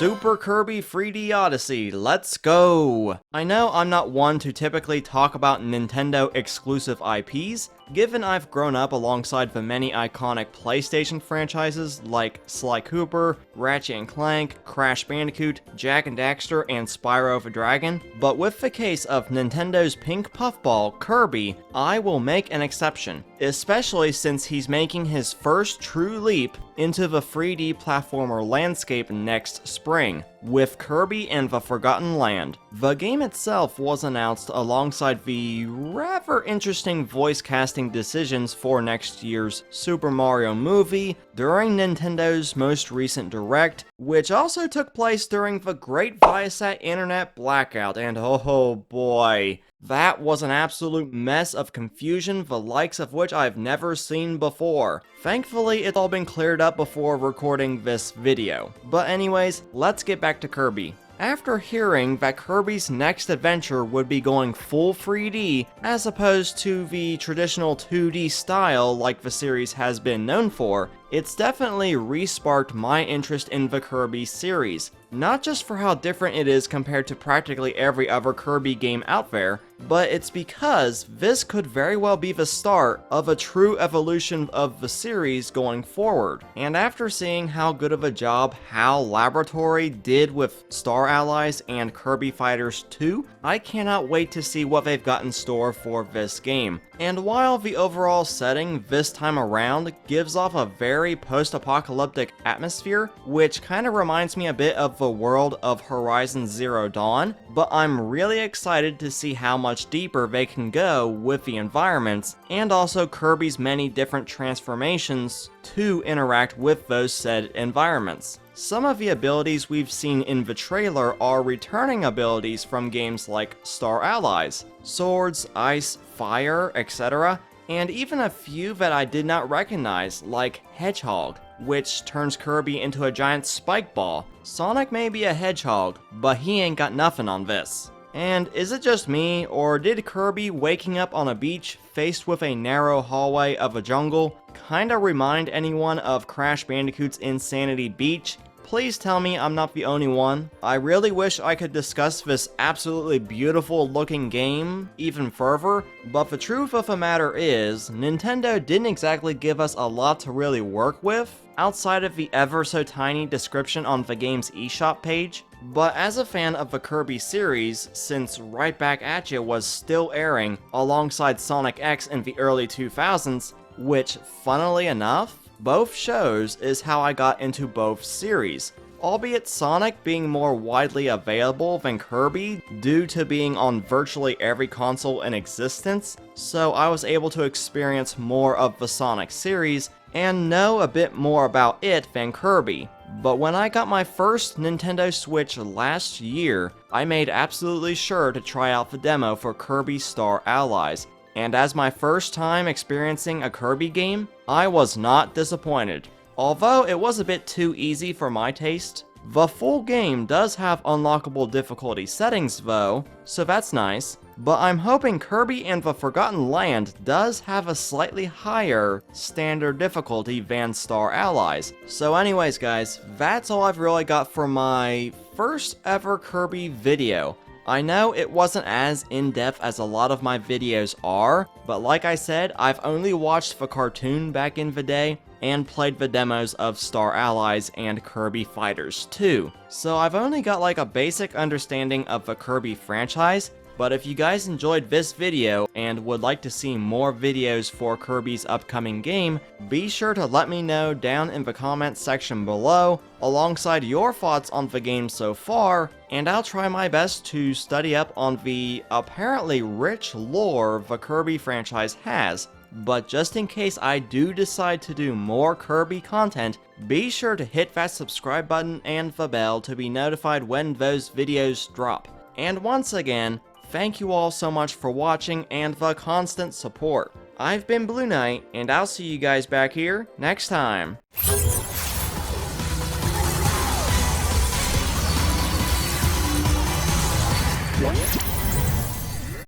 Super Kirby 3D Odyssey, let's go! I know I'm not one to typically talk about Nintendo exclusive IPs, given I've grown up alongside the many iconic PlayStation franchises like Sly Cooper, Ratchet & Clank, Crash Bandicoot, Jak and Daxter, and Spyro the Dragon, but with the case of Nintendo's pink puffball, Kirby, I will make an exception, especially since he's making his first true leap into the 3D platformer landscape next spring, with Kirby and the Forgotten Land. The game itself was announced alongside the rather interesting voice casting decisions for next year's Super Mario movie during Nintendo's most recent Direct, which also took place during the Great Viasat Internet Blackout, and oh boy, that was an absolute mess of confusion, the likes of which I've never seen before. Thankfully, it's all been cleared up before recording this video. But anyways, let's get back to Kirby. After hearing that Kirby's next adventure would be going full 3D as opposed to the traditional 2D style like the series has been known for, it's definitely resparked my interest in the Kirby series. Not just for how different it is compared to practically every other Kirby game out there, but it's because this could very well be the start of a true evolution of the series going forward. And after seeing how good of a job HAL Laboratory did with Star Allies and Kirby Fighters 2, I cannot wait to see what they've got in store for this game. And while the overall setting this time around gives off a very post-apocalyptic atmosphere, which kinda reminds me a bit of the world of Horizon Zero Dawn, but I'm really excited to see how much deeper they can go with the environments, and also Kirby's many different transformations to interact with those said environments. Some of the abilities we've seen in the trailer are returning abilities from games like Star Allies, Swords, Ice, Fire, etc., and even a few that I did not recognize, like Hedgehog, which turns Kirby into a giant spike ball. Sonic may be a hedgehog, but he ain't got nothing on this. And is it just me, or did Kirby waking up on a beach faced with a narrow hallway of a jungle kinda remind anyone of Crash Bandicoot's Insanity Beach? Please tell me I'm not the only one. I really wish I could discuss this absolutely beautiful looking game even further, but the truth of the matter is, Nintendo didn't exactly give us a lot to really work with, outside of the ever so tiny description on the game's eShop page. But as a fan of the Kirby series, since Right Back At Ya was still airing alongside Sonic X in the early 2000s, which, funnily enough, both shows is how I got into both series, albeit Sonic being more widely available than Kirby due to being on virtually every console in existence, so I was able to experience more of the Sonic series and know a bit more about it than Kirby. But when I got my first Nintendo Switch last year, I made absolutely sure to try out the demo for Kirby Star Allies, and as my first time experiencing a Kirby game, I was not disappointed. Although it was a bit too easy for my taste. The full game does have unlockable difficulty settings though, so that's nice, but I'm hoping Kirby and the Forgotten Land does have a slightly higher standard difficulty than Star Allies. So anyways guys, that's all I've really got for my first ever Kirby video. I know it wasn't as in-depth as a lot of my videos are, but like I said, I've only watched the cartoon back in the day, and played the demos of Star Allies and Kirby Fighters 2. So I've only got like a basic understanding of the Kirby franchise, but if you guys enjoyed this video and would like to see more videos for Kirby's upcoming game, be sure to let me know down in the comments section below, alongside your thoughts on the game so far, and I'll try my best to study up on the apparently rich lore the Kirby franchise has. But just in case I do decide to do more Kirby content, be sure to hit that subscribe button and the bell to be notified when those videos drop. And once again, thank you all so much for watching and the constant support. I've been Blueknight, and I'll see you guys back here next time. What?